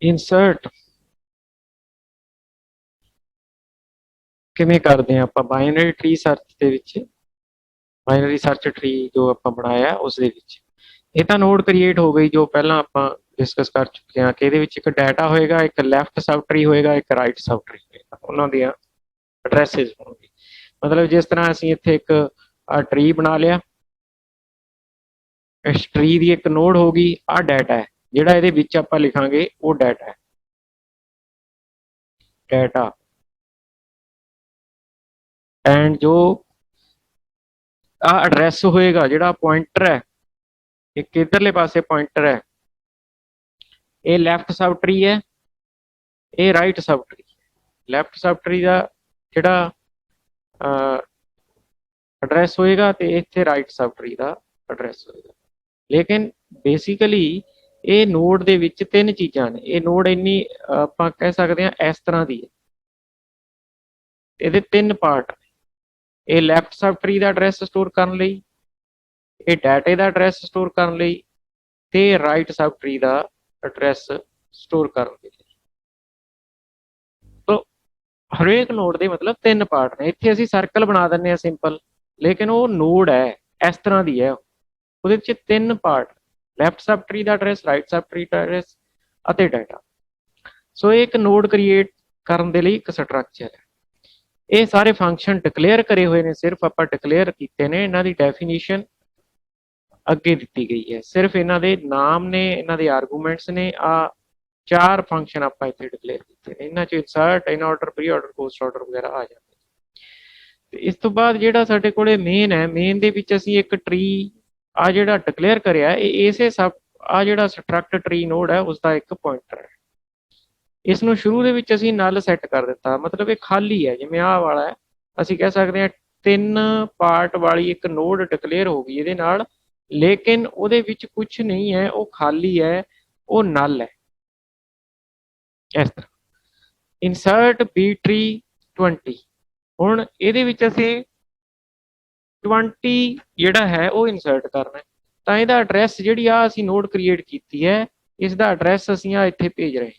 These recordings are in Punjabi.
ਇਨਸਰਟ ਕਿਵੇਂ ਕਰਦੇ ਹਾਂ ਆਪਾਂ ਬਾਈਨਰੀ ਟਰੀ ਸਰਚ ਦੇ ਵਿੱਚ, ਬਾਈਨਰੀ ਸਰਚ ਟਰੀ ਜੋ ਆਪਾਂ ਬਣਾਇਆ ਉਸ ਦੇ ਵਿੱਚ ਇਹ ਤਾਂ ਨੋਡ ਕ੍ਰੀਏਟ ਹੋ ਗਈ ਜੋ ਪਹਿਲਾਂ ਆਪਾਂ ਡਿਸਕਸ ਕਰ ਚੁੱਕੇ ਹਾਂ ਕਿ ਇਹਦੇ ਵਿੱਚ ਇੱਕ ਡਾਟਾ ਹੋਏਗਾ, ਇੱਕ ਲੈਫਟ ਸਬ ਟਰੀ ਹੋਏਗਾ, ਇੱਕ ਰਾਈਟ ਸਬ ਟਰੀ ਹੋਏਗਾ, ਉਹਨਾਂ ਦੀਆਂ ਐਡਰੈਸਿਸ ਹੋਣਗੇ। ਮਤਲਬ ਜਿਸ ਤਰ੍ਹਾਂ ਅਸੀਂ ਇੱਥੇ ਇੱਕ ਟਰੀ ਬਣਾ ਲਿਆ, ਇਸ ਟਰੀ ਦੀ ਇੱਕ ਨੋਡ ਹੋ ਗਈ, ਆਹ ਡਾਟਾ ਹੈ ਜਿਹੜਾ ਇਹਦੇ ਵਿੱਚ ਆਪਾਂ ਲਿਖਾਂਗੇ ਉਹ ਡਾਟਾ ਹੈ, ਡਾਟਾ ਐਂਡ ਜੋ ਆਹ ਐਡਰੈਸ ਹੋਏਗਾ ਜਿਹੜਾ ਪੁਆਇੰਟਰ ਹੈ, ਇੱਕ ਇਧਰਲੇ ਪਾਸੇ ਪੁਆਇੰਟਰ ਹੈ, ਇਹ ਲੈਫਟ ਸਬ ਟਰੀ ਹੈ, ਇਹ ਰਾਈਟ ਸਬ ਟਰੀ। ਲੈਫਟ ਸਬ ਟਰੀ ਦਾ ਜਿਹੜਾ ਐਡਰੈਸ ਹੋਏਗਾ ਤੇ ਇੱਥੇ ਰਾਈਟ ਸਬ ਟਰੀ ਦਾ ਐਡਰੈਸ ਹੋਏਗਾ। ਲੇਕਿਨ ਬੇਸਿਕਲੀ ਇਹ ਨੋਡ ਦੇ ਵਿੱਚ ਤਿੰਨ ਚੀਜ਼ਾਂ ਨੇ। ਇਹ ਨੋਡ ਇੰਨੀ ਆਪਾਂ ਕਹਿ ਸਕਦੇ ਹਾਂ ਇਸ ਤਰ੍ਹਾਂ ਦੀ ਹੈ, ਇਹਦੇ ਤਿੰਨ ਪਾਰਟ ਨੇ। ਇਹ ਲੈਫਟ ਸਬ ਟਰੀ ਦਾ ਐਡਰੈਸ ਸਟੋਰ ਕਰਨ ਲਈ, ਇਹ ਡਾਟੇ ਦਾ ਐਡਰੈਸ ਸਟੋਰ ਕਰਨ ਲਈ, ਤੇ ਰਾਈਟ ਸਬ ਟਰੀ ਦਾ ਐਡਰੈਸ ਸਟੋਰ ਕਰਨ ਲਈ। ਤੋ ਹਰੇਕ ਨੋਡ ਦੇ ਮਤਲਬ ਤਿੰਨ ਪਾਰਟ ਨੇ। ਇੱਥੇ ਅਸੀਂ ਸਰਕਲ ਬਣਾ ਦਿੰਦੇ ਹਾਂ ਸਿੰਪਲ, ਲੇਕਿਨ ਉਹ ਨੋਡ ਹੈ ਇਸ ਤਰ੍ਹਾਂ ਦੀ ਹੈ, ਉਹਦੇ ਵਿੱਚ ਤਿੰਨ ਪਾਰਟ, ਲੈਫਟ ਸਬ ਟਰੀ ਦਾ ਐਡਰੈਸ, ਰਾਈਟ ਸਬ ਟਰੀ ਦਾ ਐਡਰੈਸ ਅਤੇ ਡਾਟਾ। ਸੋ ਇਹ ਇੱਕ ਨੋਡ ਕ੍ਰੀਏਟ ਕਰਨ ਦੇ ਲਈ ਇੱਕ ਸਟਰਕਚਰ ਹੈ। ਇਹ ਸਾਰੇ ਫੰਕਸ਼ਨ ਡਿਕਲੇਅਰ ਕਰੇ ਹੋਏ ਨੇ, ਸਿਰਫ ਆਪਾਂ ਡਿਕਲੇਅਰ ਕੀਤੇ ਨੇ, ਇਹਨਾਂ ਦੀ ਡੈਫੀਨੀਸ਼ਨ ਅੱਗੇ ਦਿੱਤੀ ਗਈ ਹੈ। ਸਿਰਫ ਇਹਨਾਂ ਦੇ ਨਾਮ ਨੇ, ਇਹਨਾਂ ਦੇ ਆਰਗੂਮੈਂਟਸ ਨੇ। ਆ ਚਾਰ ਫੰਕਸ਼ਨ ਆਪਾਂ ਇੱਥੇ ਡਿਕਲੇਅਰ ਕੀਤੇ ਨੇ, ਇਹਨਾਂ 'ਚ ਇਨਸਰਟ, ਇਨ order, pre order, post order ਵਗੈਰਾ ਆ ਜਾਂਦੇ। ਤੇ ਇਸ ਤੋਂ ਬਾਅਦ ਜਿਹੜਾ ਸਾਡੇ ਕੋਲੇ ਮੇਨ ਹੈ, ਮੇਨ ਦੇ ਵਿੱਚ ਅਸੀਂ ਇੱਕ ਟਰੀ ਆ ਜਿਹੜਾ ਡਿਕਲੇਅਰ ਕਰਿਆ, ਇਹ ਇਸੇ ਸਬ ਆ ਜਿਹੜਾ ਸਟਰਕਟ ਟਰੀ ਨੋਡ ਹੈ ਉਸਦਾ ਇੱਕ ਪੁਆਇੰਟਰ ਹੈ। ਇਸ ਨੂੰ ਸ਼ੁਰੂ ਦੇ ਵਿੱਚ ਅਸੀਂ ਨਲ ਸੈੱਟ ਕਰ ਦਿੱਤਾ, ਮਤਲਬ ਇਹ ਖਾਲੀ ਹੈ। ਜਿਵੇਂ ਆਹ ਵਾਲਾ ਹੈ, ਅਸੀਂ ਕਹਿ ਸਕਦੇ ਹਾਂ ਤਿੰਨ ਪਾਰਟ ਵਾਲੀ ਇੱਕ ਨੋਡ ਡਿਕਲੇਅਰ ਹੋ ਗਈ ਇਹਦੇ ਨਾਲ, ਲੇਕਿਨ ਉਹਦੇ ਵਿੱਚ ਕੁਝ ਨਹੀਂ ਹੈ, ਉਹ ਖਾਲੀ ਹੈ, ਉਹ ਨਲ ਹੈ। ਇਸ ਤਰ੍ਹਾਂ ਇਨਸਰਟ ਬੀ ਟਰੀ 20, ਹੁਣ ਇਹਦੇ ਵਿੱਚ ਅਸੀਂ 20 ਜਿਹੜਾ ਹੈ ਉਹ ਇਨਸਰਟ ਕਰਨਾ, ਤਾਂ ਇਹਦਾ ਐਡਰੈਸ ਜਿਹੜੀ ਆ ਅਸੀਂ ਨੋਡ ਕ੍ਰੀਏਟ ਕੀਤੀ ਹੈ, ਇਸ ਦਾ ਐਡਰੈਸ ਅਸੀਂ ਆ ਇੱਥੇ ਭੇਜ ਰਹੇ,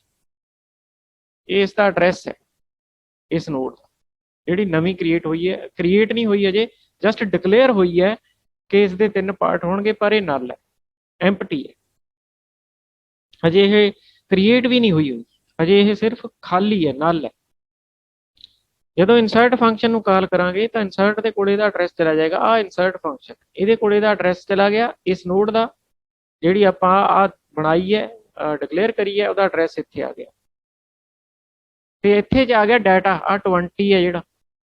ਇਹ ਇਸ ਦਾ ਐਡਰੈਸ ਹੈ ਇਸ ਨੋਡ ਦਾ, ਜਿਹੜੀ ਨਵੀਂ ਕ੍ਰੀਏਟ ਹੋਈ ਹੈ। ਕ੍ਰੀਏਟ ਨਹੀਂ ਹੋਈ ਅਜੇ, ਜਸਟ ਡਿਕਲੇਅਰ ਹੋਈ ਹੈ ਕਿ ਇਸ ਦੇ ਤਿੰਨ ਪਾਰਟ ਹੋਣਗੇ, ਪਰ ਇਹ ਨਲ ਹੈ, ਐਮਪਟੀ ਹੈ, ਹਜੇ ਇਹ ਕ੍ਰੀਏਟ ਵੀ ਨਹੀਂ ਹੋਈ, ਹਜੇ ਇਹ ਸਿਰਫ ਖਾਲੀ ਹੈ, ਨਲ ਹੈ। ਜਦੋਂ ਇਨਸਰਟ ਫੰਕਸ਼ਨ ਨੂੰ ਕਾਲ ਕਰਾਂਗੇ ਤਾਂ ਇਨਸਰਟ ਦੇ ਕੋਲੇ ਦਾ ਐਡਰੈਸ ਚਲਾ ਜਾਏਗਾ, ਆ ਇਨਸਰਟ ਫੰਕਸ਼ਨ, ਇਹਦੇ ਕੋਲੇ ਦਾ ਐਡਰੈਸ ਚਲਾ ਗਿਆ ਇਸ ਨੋਡ ਦਾ, ਜਿਹੜੀ ਆਪਾਂ ਆ ਬਣਾਈ ਹੈ, ਡਿਕਲੇਅਰ ਕਰੀ ਹੈ, ਉਹਦਾ ਐਡਰੈਸ ਇੱਥੇ ਆ ਗਿਆ, ਤੇ ਇੱਥੇ ਚ ਆ ਗਿਆ ਡਾਟਾ, ਆ 20 ਹੈ ਜਿਹੜਾ,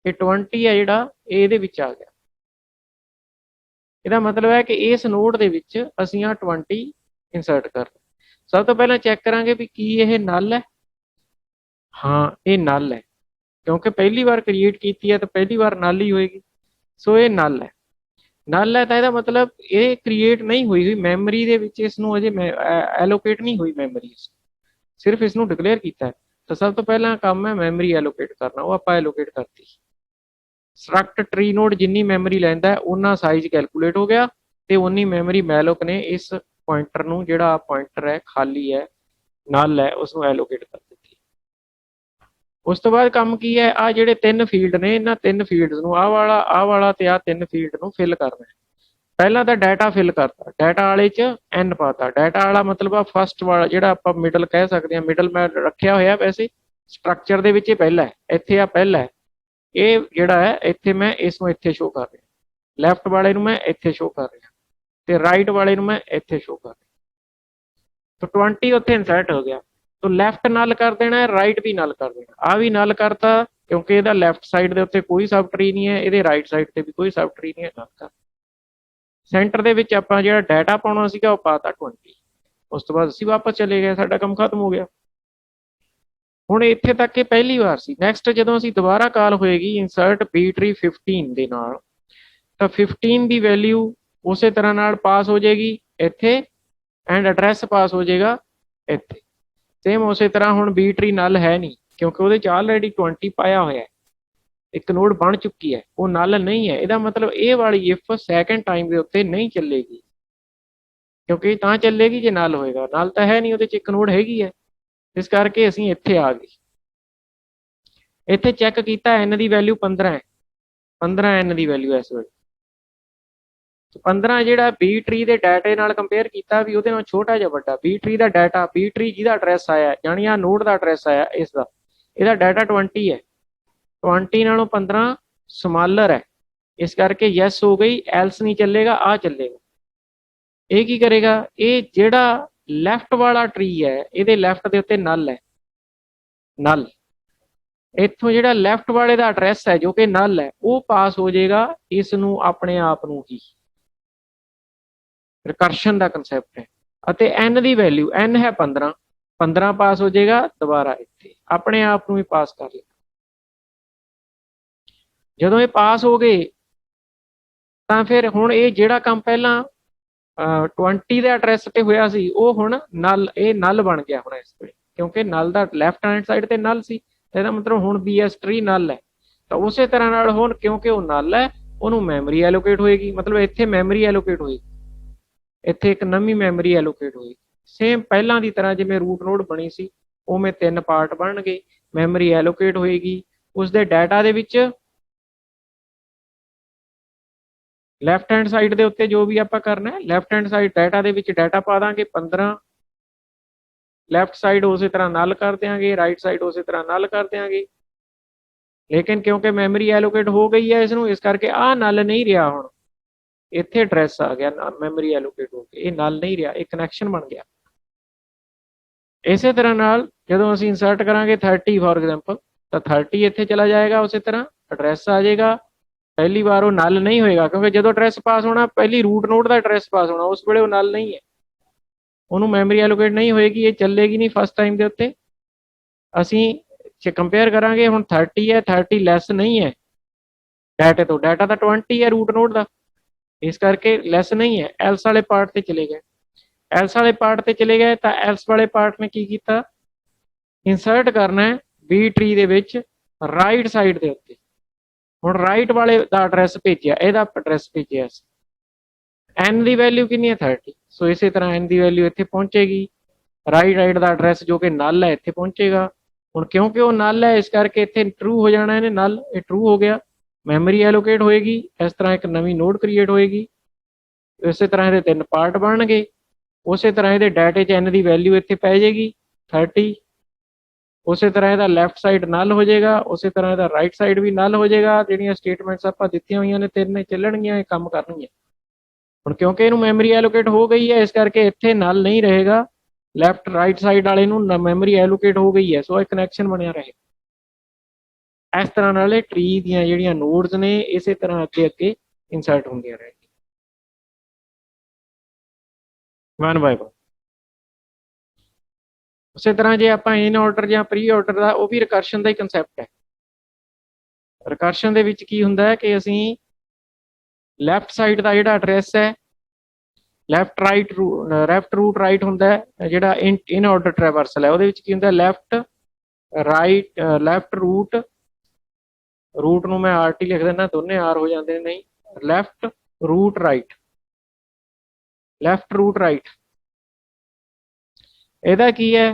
ਇਹ 20 ਹੈ ਜਿਹੜਾ, ਇਹ ਇਹਦੇ ਵਿੱਚ ਆ ਗਿਆ। ਇਹਦਾ ਮਤਲਬ ਹੈ ਕਿ ਇਸ ਨੋਡ ਦੇ ਵਿੱਚ ਅਸੀਂ ਆ 20 ਇਨਸਰਟ ਕਰ ਰਹੇ। ਸਭ ਤੋਂ ਪਹਿਲਾਂ ਚੈੱਕ ਕਰਾਂਗੇ ਵੀ ਕੀ ਇਹ ਨਲ ਹੈ। ਹਾਂ, ਇਹ ਨਲ ਹੈ, ਕਿਉਂਕਿ ਪਹਿਲੀ ਵਾਰ ਕ੍ਰੀਏਟ ਕੀਤੀ ਹੈ ਤਾਂ ਪਹਿਲੀ ਵਾਰ ਨਲ ਹੀ ਹੋਏਗੀ। ਸੋ ਇਹ ਨਲ ਹੈ, ਨਲ ਹੈ ਤਾਂ ਇਹਦਾ ਮਤਲਬ ਇਹ ਕ੍ਰੀਏਟ ਨਹੀਂ ਹੋਈ ਮੈਮਰੀ ਦੇ ਵਿੱਚ, ਇਸ ਨੂੰ ਅਜੇ ਐਲੋਕੇਟ ਨਹੀਂ ਹੋਈ ਮੈਮਰੀ, ਸਿਰਫ ਇਸ ਨੂੰ ਡਿਕਲੇਅਰ ਕੀਤਾ ਹੈ। ਤਾਂ ਸਭ ਤੋਂ ਪਹਿਲਾਂ ਕੰਮ ਹੈ ਮੈਮਰੀ ਐਲੋਕੇਟ ਕਰਨਾ, ਉਹ ਆਪਾਂ ਐਲੋਕੇਟ ਕਰਤੀ। ਸਟਰਕਟ ਟਰੀ ਨੋਡ ਜਿੰਨੀ ਮੈਮਰੀ ਲੈਂਦਾ ਉਹਨਾਂ ਸਾਈਜ਼ ਕੈਲਕੂਲੇਟ ਹੋ ਗਿਆ, ਤੇ ਉਨੀ ਮੈਮਰੀ ਮੈਲੋਕ ਨੇ ਇਸ ਪੁਆਇੰਟਰ ਨੂੰ, ਜਿਹੜਾ ਪੁਆਇੰਟਰ ਹੈ ਖਾਲੀ ਹੈ, ਨਲ ਹੈ, ਉਸ ਨੂੰ ਐਲੋਕੇਟ ਕਰ ਦਿੱਤੀ। ਉਸ ਤੋਂ ਬਾਅਦ ਕੰਮ ਕੀ ਹੈ, ਆ ਜਿਹੜੇ ਤਿੰਨ ਫੀਲਡ ਨੇ, ਇਹਨਾਂ ਤਿੰਨ ਫੀਲਡਸ ਨੂੰ, ਆਹ ਵਾਲਾ ਤੇ ਆਹ ਤਿੰਨ ਫੀਲਡ ਨੂੰ ਫਿਲ ਕਰਨਾ ਹੈ। ਪਹਿਲਾਂ ਤਾਂ ਡਾਟਾ ਫਿਲ ਕਰਤਾ, ਡਾਟਾ ਵਾਲੇ ਚ ਐਨ ਪਾਤਾ, ਡਾਟਾ ਵਾਲਾ ਮਤਲਬ ਆ ਫਸਟ ਵਾਲਾ ਜਿਹੜਾ ਆਪਾਂ ਮਿਡਲ ਕਹਿ ਸਕਦੇ ਹਾਂ, ਮਿਡਲ ਮੈਂ ਰੱਖਿਆ ਹੋਇਆ ਵੈਸੇ ਸਟਰਕਚਰ ਦੇ ਵਿੱਚ, ਇਹ ਪਹਿਲਾ ਹੈ, ਇੱਥੇ ਆ ਪਹਿਲਾ ਹੈ, ਇਹ ਜਿਹੜਾ ਹੈ ਇੱਥੇ ਮੈਂ ਇਸ ਨੂੰ ਇੱਥੇ ਸ਼ੋ ਕਰ ਰਿਹਾ, ਲੈਫਟ ਵਾਲੇ ਨੂੰ ਮੈਂ ਇੱਥੇ ਸ਼ੋ ਕਰ ਰਿਹਾ, ਤੇ ਰਾਈਟ ਵਾਲੇ ਨੂੰ ਮੈਂ ਇੱਥੇ ਸ਼ੋ ਕਰ ਰਿਹਾ। ਤਾਂ 20 ਉੱਥੇ ਇਨਸਰਟ ਹੋ ਗਿਆ, ਤਾਂ ਲੈਫਟ ਨਲ ਕਰ ਦੇਣਾ ਹੈ, ਰਾਈਟ ਵੀ ਨਲ ਕਰ ਦੇਣਾ। ਆ ਵੀ ਨਲ ਕਰਤਾ ਕਿਉਂਕਿ ਇਹਦਾ ਲੈਫਟ ਸਾਈਡ ਦੇ ਉੱਤੇ ਕੋਈ ਸਬ ਟਰੀ ਨਹੀਂ ਹੈ, ਇਹਦੇ ਰਾਈਟ ਸਾਈਡ ਤੇ ਵੀ ਕੋਈ ਸਬ ਟਰੀ ਨਹੀਂ ਹੈ, ਨਲ ਕਰ। ਸੈਂਟਰ ਦੇ ਵਿੱਚ ਆਪਾਂ ਜਿਹੜਾ ਡਾਟਾ ਪਾਉਣਾ ਸੀਗਾ ਉਹ ਪਾਤਾ 20। ਉਸ ਤੋਂ ਬਾਅਦ ਅਸੀਂ ਵਾਪਸ ਚਲੇ ਗਏ, ਸਾਡਾ ਕੰਮ ਖਤਮ ਹੋ ਗਿਆ। ਹੁਣ ਇੱਥੇ ਤੱਕ ਇਹ ਪਹਿਲੀ ਵਾਰ ਸੀ। ਨੈਕਸਟ ਜਦੋਂ ਅਸੀਂ ਦੁਬਾਰਾ ਕਾਲ ਹੋਏਗੀ ਇਨਸਰਟ ਬੀ ਟਰੀ 15 ਦੇ ਨਾਲ, ਤਾਂ 15 ਦੀ ਵੈਲਿਊ ਉਸੇ ਤਰ੍ਹਾਂ ਨਾਲ ਪਾਸ ਹੋ ਜਾਏਗੀ ਇੱਥੇ, ਐਂਡ ਐਡਰੈਸ ਪਾਸ ਹੋ ਜਾਏਗਾ ਇੱਥੇ। ਸੇਮ ਉਸੇ ਤਰ੍ਹਾਂ ਹੁਣ ਬੀ ਟਰੀ ਨਲ ਹੈ ਨਹੀਂ, ਕਿਉਂਕਿ ਉਹਦੇ ਚ ਆਲਰੇਡੀ 20 ਪਾਇਆ ਹੋਇਆ, ਇੱਕ ਨੋਡ ਬਣ ਚੁੱਕੀ ਹੈ, ਉਹ ਨਲ ਨਹੀਂ ਹੈ। ਇਹਦਾ ਮਤਲਬ ਇਹ ਵਾਲੀ ਇਫ ਸੈਕੰਡ ਟਾਈਮ ਦੇ ਉੱਤੇ ਨਹੀਂ ਚੱਲੇਗੀ, ਕਿਉਂਕਿ ਤਾਂ ਚੱਲੇਗੀ ਜੇ ਨਲ ਹੋਏਗਾ, ਨਲ ਤਾਂ ਹੈ ਨਹੀਂ, ਉਹਦੇ ਚ ਇੱਕ ਨੋਡ ਹੈਗੀ ਹੈ। इस करके असीं इत्थे आ गए। इत्थे चैक किया एन की वैल्यू 15 है, 15 एन की वैल्यू इस वे 15 ਜਿਹੜਾ ਬੀ ਟਰੀ ਦੇ ਡਾਟੇ ਨਾਲ ਕੰਪੇਅਰ ਕੀਤਾ ਵੀ ਉਹਦੇ ਨਾਲ ਛੋਟਾ ਜਾਂ ਵੱਡਾ। ਬੀ ਟਰੀ ਦਾ ਡਾਟਾ, ਬੀ ਟਰੀ ਜਿਹਦਾ ਐਡਰੈਸ ਆਇਆ ਯਾਨੀ ਆ ਨੋਡ ਦਾ ਐਡਰੈਸ ਆਇਆ ਇਸ ਦਾ, ਇਹਦਾ ਡਾਟਾ 20 ਹੈ, 20 ਨਾਲੋਂ 15 ਸਮਾਲਰ ਹੈ। ਇਸ ਕਰਕੇ ਯੈਸ ਹੋ ਗਈ, ਐਲਸ ਨਹੀਂ ਚੱਲੇਗਾ, ਆ ਚੱਲੇਗਾ। ਇਹ ਕੀ ਕਰੇਗਾ, ਇਹ ਜਿਹੜਾ ਲੈਫਟ ਵਾਲਾ ਟਰੀ ਹੈ ਇਹਦੇ ਲੈਫਟ ਦੇ ਉੱਤੇ ਨਲ ਹੈ, ਨਲ। ਇੱਥੋਂ ਜਿਹੜਾ ਲੈਫਟ ਵਾਲੇ ਦਾ ਐਡਰੈਸ ਹੈ ਜੋ ਕਿ ਨਲ ਹੈ ਉਹ ਪਾਸ ਹੋ ਜਾਏਗਾ ਇਸ ਨੂੰ ਆਪਣੇ ਆਪ ਨੂੰ ਹੀ। रिकर्शन का कंसैप्ट है। ਅਤੇ n ਦੀ ਵੈਲਿਊ n है 15, 15 पास हो जाएगा, दोबारा ਇੱਥੇ ਆਪਣੇ ਆਪ ਨੂੰ ਹੀ ਪਾਸ ਕਰ ਲਿਆ। ਜਦੋਂ ਇਹ ਪਾਸ ਹੋ ਗਏ ਤਾਂ ਫਿਰ ਹੁਣ ਇਹ ਜਿਹੜਾ ਕੰਮ ਪਹਿਲਾਂ 20 ਦੇ ਐਡਰੈਸ ਤੇ ਹੋਇਆ ਸੀ ਉਹ ਹੁਣ ਨਲ, ਇਹ ਨਲ ਬਣ ਗਿਆ ਹੁਣ ਇਸ ਵੇਲੇ, ਕਿਉਂਕਿ ਨਲ ਦਾ ਲੈਫਟ ਹੈਂਡ ਸਾਈਡ ਤੇ ਨਲ ਸੀ, ਇਹਦਾ ਮਤਲਬ ਹੁਣ ਬੀਐਸ ਟਰੀ ਨਲ ਹੈ। ਤਾਂ ਉਸੇ ਤਰ੍ਹਾਂ ਨਾਲ ਹੁਣ ਕਿਉਂਕਿ ਉਹ ਨਲ ਹੈ ਉਹਨੂੰ ਮੈਮਰੀ ਐਲੋਕੇਟ ਹੋਏਗੀ, ਮਤਲਬ ਇੱਥੇ ਮੈਮਰੀ ਐਲੋਕੇਟ ਹੋਏਗੀ, ਇੱਥੇ ਇੱਕ ਨਵੀਂ ਮੈਮਰੀ ਐਲੋਕੇਟ ਹੋਈ। ਸੇਮ ਪਹਿਲਾਂ ਦੀ ਤਰ੍ਹਾਂ ਜਿਵੇਂ ਰੂਟ ਨੋਡ ਬਣੀ ਸੀ ਉਵੇਂ 3 ਪਾਰਟ ਬਣਨਗੇ, ਮੈਮਰੀ ਐਲੋਕੇਟ ਹੋਏਗੀ। ਉਸਦੇ ਡਾਟਾ ਦੇ ਵਿੱਚ ਲੈਫਟ ਹੈਂਡ ਸਾਈਡ ਦੇ ਉੱਤੇ ਜੋ ਵੀ ਆਪਾਂ ਕਰਨਾ ਹੈ, ਲੈਫਟ ਹੈਂਡ ਸਾਈਡ ਡਾਟਾ ਦੇ ਵਿੱਚ ਡਾਟਾ ਪਾ ਦਾਂਗੇ 15, ਲੈਫਟ ਸਾਈਡ ਉਸੇ ਤਰ੍ਹਾਂ ਨਲ ਕਰ ਦਿਆਂਗੇ, ਰਾਈਟ ਸਾਈਡ ਉਸੇ ਤਰ੍ਹਾਂ ਨਲ ਕਰ ਦਿਆਂਗੇ। ਲੇਕਿਨ ਕਿਉਂਕਿ ਮੈਮਰੀ ਐਲੋਕੇਟ ਹੋ ਗਈ ਹੈ ਇਸ ਨੂੰ, ਇਸ ਕਰਕੇ ਆਹ ਨਲ ਨਹੀਂ ਰਿਹਾ, ਹੁਣ ਇੱਥੇ ਐਡਰੈਸ ਆ ਗਿਆ, ਮੈਮਰੀ ਐਲੋਕੇਟ ਹੋ ਕੇ ਇਹ ਨਲ ਨਹੀਂ ਰਿਹਾ, ਇਹ ਕਨੈਕਸ਼ਨ ਬਣ ਗਿਆ। ਇਸੇ ਤਰ੍ਹਾਂ ਨਾਲ ਜਦੋਂ ਅਸੀਂ ਇਨਸਰਟ ਕਰਾਂਗੇ 30 ਫॉर एग्जांपल ਤਾਂ 30 ਇੱਥੇ ਚਲਾ ਜਾਏਗਾ, ਉਸੇ ਤਰ੍ਹਾਂ ਐਡਰੈਸ ਆ ਜਾਏਗਾ। ਪਹਿਲੀ ਵਾਰ ਉਹ ਨਲ ਨਹੀਂ ਹੋਏਗਾ ਕਿਉਂਕਿ ਜਦੋਂ ਐਡਰੈਸ ਪਾਸ ਹੋਣਾ ਪਹਿਲੀ ਰੂਟ ਨੋਡ ਦਾ ਐਡਰੈਸ ਪਾਸ ਹੋਣਾ, ਉਸ ਵੇਲੇ ਉਹ ਨਲ ਨਹੀਂ ਹੈ, ਉਹਨੂੰ ਮੈਮਰੀ ਐਲੋਕੇਟ ਨਹੀਂ ਹੋਏਗੀ, ਇਹ ਚੱਲੇਗੀ ਨਹੀਂ ਫਸਟ ਟਾਈਮ ਦੇ ਉੱਤੇ। ਅਸੀਂ ਕੰਪੇਅਰ ਕਰਾਂਗੇ ਹੁਣ 30 ਹੈ, 30 ਲੈਸ ਨਹੀਂ ਹੈ ਡਾਟੇ ਤੋਂ, ਡਾਟਾ ਤਾਂ 20 ਹੈ ਰੂਟ ਨੋਡ ਦਾ, ਇਸ ਕਰਕੇ ਲੈਸ ਨਹੀਂ ਹੈ। ਐਲਸ ਵਾਲੇ ਪਾर्ट ਤੇ ਚਲੇ ਗਏ, ਐਲਸ ਵਾਲੇ ਪਾर्ट ਤੇ ਚਲੇ ਗਏ ਤਾਂ ਐਲਸ ਵਾਲੇ ਪਾर्ट ਨੇ ਕੀ ਕੀਤਾ, ਇਨਸਰਟ ਕਰਨਾ ਹੈ ਬੀ ਟਰੀ ਦੇ ਵਿੱਚ ਰਾਈਟ ਸਾਈਡ ਦੇ ਉੱਤੇ। ਹੁਣ ਰਾਈਟ ਵਾਲੇ ਦਾ ਐਡਰੈਸ ਭੇਜਿਆ, ਇਹਦਾ ਐਡਰੈਸ ਭੇਜਿਆ ਸੀ, ਐਨ ਦੀ ਵੈਲਿਊ ਕਿੰਨੀ ਹੈ 30, ਸੋ ਇਸੇ ਤਰ੍ਹਾਂ ਐਨ ਦੀ ਵੈਲਿਊ ਇੱਥੇ ਪਹੁੰਚੇਗੀ, ਰਾਈਟ ਦਾ ਐਡਰੈਸ ਜੋ ਕਿ ਨਲ ਹੈ ਇੱਥੇ ਪਹੁੰਚੇਗਾ। ਹੁਣ ਕਿਉਂਕਿ ਉਹ ਨਲ ਹੈ ਇਸ ਕਰਕੇ ਇੱਥੇ ਟਰੂ ਹੋ ਜਾਣਾ, ਇਹਨੇ ਨਲ, ਇਹ ਟਰੂ ਹੋ ਗਿਆ, ਮੈਮਰੀ ਐਲੋਕੇਟ ਹੋਏਗੀ, ਇਸ ਤਰ੍ਹਾਂ ਇੱਕ ਨਵੀਂ ਨੋਡ ਕ੍ਰੀਏਟ ਹੋਏਗੀ। ਇਸੇ ਤਰ੍ਹਾਂ ਇਹਦੇ 3 ਪਾर्ट ਬਣਨਗੇ, ਉਸੇ ਤਰ੍ਹਾਂ ਇਹਦੇ ਡਾਟੇ 'ਚ ਐਨ ਦੀ ਵੈਲਿਊ ਇੱਥੇ ਪੈ ਜਾਏਗੀ 30, ਉਸੇ ਤਰ੍ਹਾਂ ਇਹਦਾ ਲੈਫਟ ਸਾਈਡ ਨਲ ਹੋ ਜਾਏਗਾ, ਉਸੇ ਤਰ੍ਹਾਂ ਇਹਦਾ ਰਾਈਟ ਸਾਈਡ ਵੀ ਨਲ ਹੋ ਜਾਏਗਾ। ਜਿਹੜੀਆਂ ਸਟੇਟਮੈਂਟਸ ਆਪਾਂ ਦਿੱਤੀਆਂ ਹੋਈਆਂ ਨੇ 3 ਚੱਲਣਗੀਆਂ, ਇਹ ਕੰਮ ਕਰਨਗੀਆਂ। ਹੁਣ ਕਿਉਂਕਿ ਇਹਨੂੰ ਮੈਮਰੀ ਐਲੋਕੇਟ ਹੋ ਗਈ ਹੈ ਇਸ ਕਰਕੇ ਇੱਥੇ ਨਲ ਨਹੀਂ ਰਹੇਗਾ, ਲੈਫਟ ਰਾਈਟ ਸਾਈਡ ਵਾਲੇ ਨੂੰ ਮੈਮਰੀ ਐਲੋਕੇਟ ਹੋ ਗਈ ਹੈ, ਸੋ ਇਹ ਕਨੈਕਸ਼ਨ ਬਣਿਆ ਰਹੇ। ਇਸ ਤਰ੍ਹਾਂ ਨਾਲ ਇਹ ਟਰੀ ਦੀਆਂ ਜਿਹੜੀਆਂ ਨੋਡਸ ਨੇ ਇਸੇ ਤਰ੍ਹਾਂ ਅੱਗੇ ਅੱਗੇ ਇਨਸਰਟ ਹੁੰਦੀਆਂ ਰਹਿਣਗੀਆਂ ਵਨ ਬਾਏ ਵਨ। ਉਸੇ ਤਰ੍ਹਾਂ ਜੇ ਆਪਾਂ ਇਨ ਆਰਡਰ ਜਾਂ ਪ੍ਰੀ ਆਰਡਰ ਦਾ, ਉਹ ਵੀ ਰਿਕਰਸ਼ਨ ਦਾ ਹੀ ਕੰਸੈਪਟ ਹੈ। ਰਿਕਰਸ਼ਨ ਦੇ ਵਿੱਚ ਕੀ ਹੁੰਦਾ ਹੈ ਕਿ ਅਸੀਂ ਲੈਫਟ ਸਾਈਡ ਦਾ ਜਿਹੜਾ ਐਡਰੈਸ ਹੈ, ਲੈਫਟ ਰੂਟ ਰਾਈਟ ਹੁੰਦਾ ਹੈ, ਜਿਹੜਾ ਇਨ ਆਰਡਰ ਟ੍ਰੈਵਰਸਲ ਹੈ ਉਹਦੇ ਵਿੱਚ ਕੀ ਹੁੰਦਾ, ਲੈਫਟ ਰਾਈਟ, ਲੈਫਟ ਰੂਟ ਨੂੰ ਮੈਂ ਆਰ ਟੀ ਲਿਖ ਦਿੰਦਾ, ਦੋਨੇ ਆਰ ਹੋ ਜਾਂਦੇ ਨੇ, ਨਹੀਂ, left root right, left root right. ਇਹਦਾ ਕੀ ਹੈ,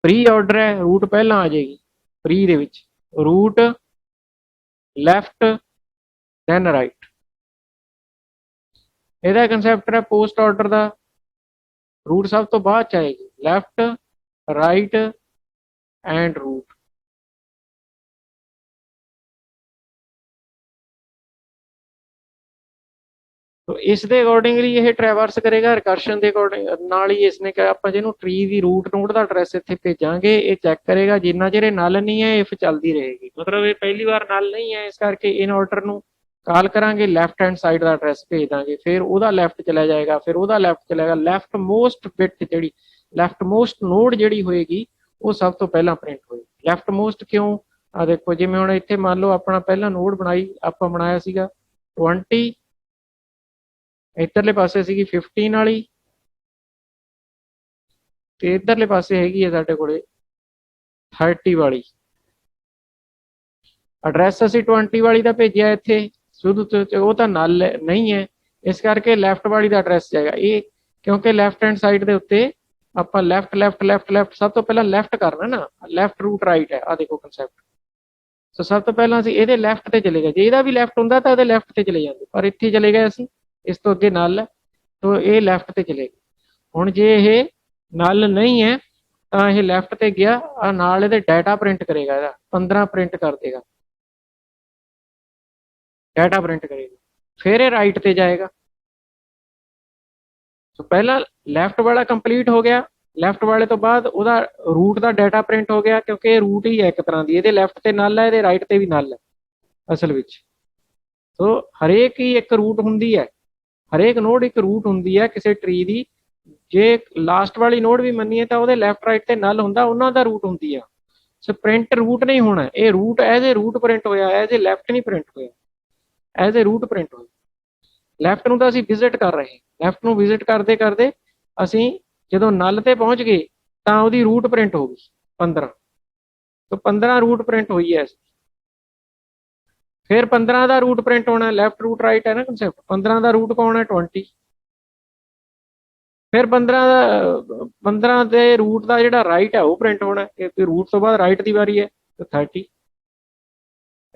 ਪ੍ਰੀ ਆਰਡਰ ਹੈ, ਰੂਟ ਪਹਿਲਾਂ ਆ ਜਾਏਗੀ ਪ੍ਰੀ ਦੇ ਵਿੱਚ, ਰੂਟ ਲੈਫਟ ਦੈਨ ਰਾਈਟ। ਇਹਦਾ ਕੰਸੈਪਟ ਹੈ ਪੋਸਟ ਆਰਡਰ ਦਾ, ਰੂਟ ਸਭ ਤੋਂ ਬਾਅਦ ਚ ਆਏਗੀ, ਲੈਫਟ ਰਾਈਟ ਐਂਡ ਰੂਟ। तो इसके अकॉर्डिंगली ये ट्रैवर्स करेगा रिकर्शन के अकॉर्डिंग नाल ही इसने क्या आप जिन्हों ट्री की रूट नोड का एड्रैस इतने भेजांगे, ये चैक करेगा जिन्ना चिर नल नहीं है इफ चलती रहेगी, मतलब ये पहली बार नल नहीं है, इस करके इन ऑर्डर को कॉल करांगे, लैफ्ट हैंड साइड का एड्रैस भेज देंगे, फिर वह लैफ्ट चला जाएगा, फिर वह लैफ्ट चलेगा, लैफ्ट मोस्ट बिट जी लैफ्ट मोस्ट नोड जी होएगी वो सब तो पहला प्रिंट होएगी। लैफ्ट मोस्ट क्यों, आ देखो जिवें हुण इत्थे मान लो अपना पहला नोड बनाई आपां बनाया सीगा 20, इधरले पासे सीगी 15 वाली ते इधरले पासे हैगी है साडे कोले 30 वाली। एड्रैस असीं 20 वाली दा भेजिया इत्थे शुरू तो वो तो नल नहीं है, इस करके लैफ्ट वाली दा एड्रैस जाएगा ये, क्योंकि लैफ्ट हैंड साइड दे उत्ते ਆਪਾਂ ਲੈਫਟ ਲੈਫਟ ਲੈਫਟ ਲੈਫਟ ਸਭ ਤੋਂ ਪਹਿਲਾਂ ਲੈਫਟ ਕਰਨਾ ਨਾ, ਲੈਫਟ ਰੂਟ ਰਾਈਟ ਹੈ, ਆ ਦੇਖੋ ਕਨਸੈਪਟ। ਸੋ ਸਭ ਤੋਂ ਪਹਿਲਾਂ ਅਸੀਂ ਇਹਦੇ ਲੈਫਟ ਤੇ ਚਲੇ ਗਏ, ਜੇ ਇਹਦਾ ਵੀ ਲੈਫਟ ਹੁੰਦਾ ਤਾਂ ਇਹਦੇ ਲੈਫਟ ਤੇ ਚਲੇ ਜਾਂਦੇ, ਪਰ ਇੱਥੇ ਚਲੇ ਗਏ ਅਸੀਂ, ਇਸ ਤੋਂ ਅੱਗੇ ਨਲ ਹੈ, ਤੋ ਇਹ ਲੈਫਟ ਤੇ ਚਲੇ ਗਏ। ਹੁਣ ਜੇ ਇਹ ਨਲ ਨਹੀਂ ਹੈ ਤਾਂ ਇਹ ਲੈਫਟ ਤੇ ਗਿਆ, ਆ ਨਾਲ ਇਹਦੇ ਡਾਟਾ ਪ੍ਰਿੰਟ ਕਰੇਗਾ, ਇਹਦਾ 15 ਪ੍ਰਿੰਟ ਕਰ ਦੇਗਾ, ਡਾਟਾ ਪ੍ਰਿੰਟ ਕਰੇਗਾ। ਫਿਰ ਇਹ ਰਾਈਟ ਤੇ ਜਾਏਗਾ। ਸੋ ਪਹਿਲਾਂ ਲੈਫਟ ਵਾਲਾ ਕੰਪਲੀਟ ਹੋ ਗਿਆ, ਲੈਫਟ ਵਾਲੇ ਤੋਂ ਬਾਅਦ ਉਹਦਾ ਰੂਟ ਦਾ ਡਾਟਾ ਪ੍ਰਿੰਟ ਹੋ ਗਿਆ, ਕਿਉਂਕਿ ਇਹ ਰੂਟ ਹੀ ਹੈ ਇੱਕ ਤਰ੍ਹਾਂ ਦੀ, ਇਹਦੇ ਲੈਫਟ ਤੇ ਨਲ ਹੈ, ਇਹਦੇ ਰਾਈਟ ਤੇ ਵੀ ਨਲ ਹੈ ਅਸਲ ਵਿੱਚ। ਸੋ ਹਰੇਕ ਹੀ ਇੱਕ ਰੂਟ ਹੁੰਦੀ ਹੈ, ਹਰੇਕ ਨੋਡ ਇੱਕ ਰੂਟ ਹੁੰਦੀ ਹੈ ਕਿਸੇ ਟਰੀ ਦੀ। ਜੇ ਲਾਸਟ ਵਾਲੀ ਨੋਡ ਵੀ ਮੰਨੀਏ ਤਾਂ ਉਹਦੇ ਲੈਫਟ ਰਾਈਟ ਤੇ ਨਲ ਹੁੰਦਾ, ਉਹਨਾਂ ਦਾ ਰੂਟ ਹੁੰਦੀ ਆ। ਸੋ ਪ੍ਰਿੰਟ ਰੂਟ ਨਹੀਂ ਹੋਣਾ, ਇਹ root as a root print ਹੋਇਆ, ਐਜ਼ ਏ ਲੈਫਟ ਨਹੀਂ ਪ੍ਰਿੰਟ ਹੋਇਆ, ਐਜ਼ ਏ ਰੂਟ ਪ੍ਰਿੰਟ ਹੋਇਆ। ਲੈਫਟ ਨੂੰ ਤਾਂ ਅਸੀਂ ਵਿਜ਼ਿਟ ਕਰ ਰਹੇ, ਲੈਫਟ ਨੂੰ ਵਿਜ਼ਿਟ ਕਰਦੇ ਕਰਦੇ ਅਸੀਂ ਜਦੋਂ ਨਲ ਤੇ ਪਹੁੰਚ ਗਏ ਤਾਂ ਉਹਦੀ ਰੂਟ ਪ੍ਰਿੰਟ ਹੋ ਗਈ 15। ਸੋ 15 ਰੂਟ ਪ੍ਰਿੰਟ ਹੋਈ ਹੈ। ਫਿਰ 15 ਦਾ ਰੂਟ ਪ੍ਰਿੰਟ ਹੋਣਾ, ਲੈਫਟ ਰੂਟ ਰਾਈਟ ਹੈ ਨਾ ਕਨਸੈਪਟ। 15 ਦਾ ਰੂਟ ਕੌਣ ਹੈ? 20। ਫਿਰ 15 ਦੇ ਰੂਟ ਦਾ ਜਿਹੜਾ ਰਾਈਟ ਹੈ ਉਹ ਪ੍ਰਿੰਟ ਹੋਣਾ, ਕਿਉਂਕਿ ਰੂਟ ਤੋਂ ਬਾਅਦ ਰਾਈਟ ਦੀ ਵਾਰੀ ਹੈ, ਤੇ 30।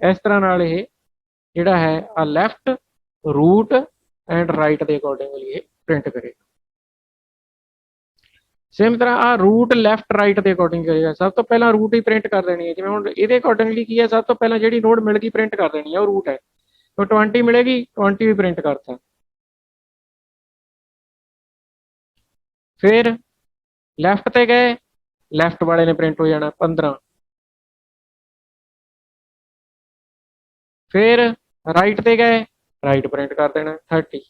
ਇਸ ਤਰ੍ਹਾਂ ਨਾਲ ਇਹ ਜਿਹੜਾ ਹੈ ਆ ਲੈਫਟ ਰੂਟ ਐਂਡ ਰਾਈਟ ਦੇ ਅਕੋਰਡਿੰਗਲੀ ਇਹ ਪ੍ਰਿੰਟ ਕਰੇਗਾ। ਸੇਮ ਤਰ੍ਹਾਂ ਆ ਰੂਟ ਲੈਫਟ ਰਾਈਟ ਦੇ ਅਕੋਰਡਿੰਗ ਕਰੇਗਾ। ਸਭ ਤੋਂ ਪਹਿਲਾਂ ਰੂਟ ਹੀ ਪ੍ਰਿੰਟ ਕਰ ਦੇਣੀ ਹੈ, ਜਿਵੇਂ ਹੁਣ ਇਹਦੇ ਅਕੋਰਡਿੰਗਲੀ ਕੀ ਹੈ, ਸਭ ਤੋਂ ਪਹਿਲਾਂ ਜਿਹੜੀ ਨੋਡ ਮਿਲ ਗਈ ਪ੍ਰਿੰਟ ਕਰ ਦੇਣੀ ਹੈ, ਉਹ ਰੂਟ ਹੈ। ਤਾਂ 20 ਮਿਲੇਗੀ, 20 ਵੀ ਪ੍ਰਿੰਟ ਕਰਤਾ। ਫਿਰ ਲੈਫਟ ਤੇ ਗਏ, ਲੈਫਟ ਵਾਲੇ ਨੇ ਪ੍ਰਿੰਟ ਹੋ ਜਾਣਾ 15। ਫਿਰ ਰਾਈਟ ਤੇ ਗਏ, ਰਾਈਟ ਪ੍ਰਿੰਟ ਕਰ ਦੇਣਾ 30।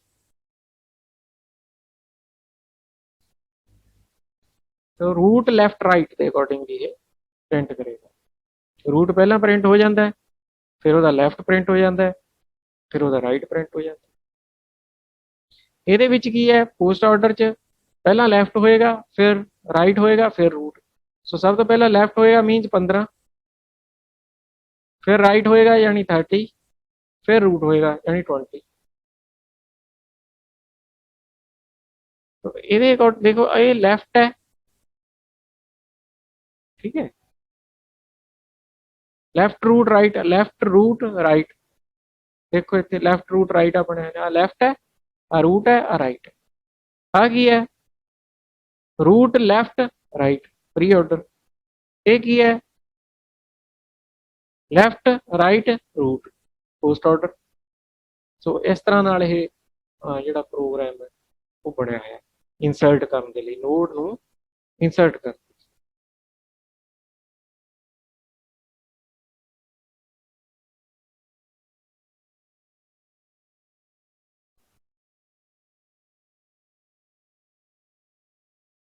तो रूट लैफ्ट राइट के अकॉर्डिंगली ये प्रिंट करेगा। रूट पहला प्रिंट हो जाता है, फिर वह लैफ्ट प्रिंट हो जाता है, फिर वह राइट प्रिंट हो जाता है। ਇਹਦੇ ਵਿੱਚ ਕੀ ਹੈ, पोस्ट ऑर्डर च पहला लैफ्ट होएगा, फिर राइट होएगा, फिर रूट। सो सब तो पहला लैफ्ट होएगा मीनस 15, फिर राइट होएगा यानी 30, फिर रूट होएगा यानी 20। तो ਇਹਦੇ ਅਕॉर्डिंग देखो ये लैफ्ट है, ठीक है, left root right, left root right. देखो इतने लैफ्ट रूट राइट अपने आ लैफ्ट है, आ रूट है, आ राइट है। आ की है root left right preorder, ये की है left right root postorder. So इस तरह नाल ये जिहड़ा प्रोग्राम है वो बनया है इंसर्ट करने के लिए, नोड नूं इंसर्ट कर।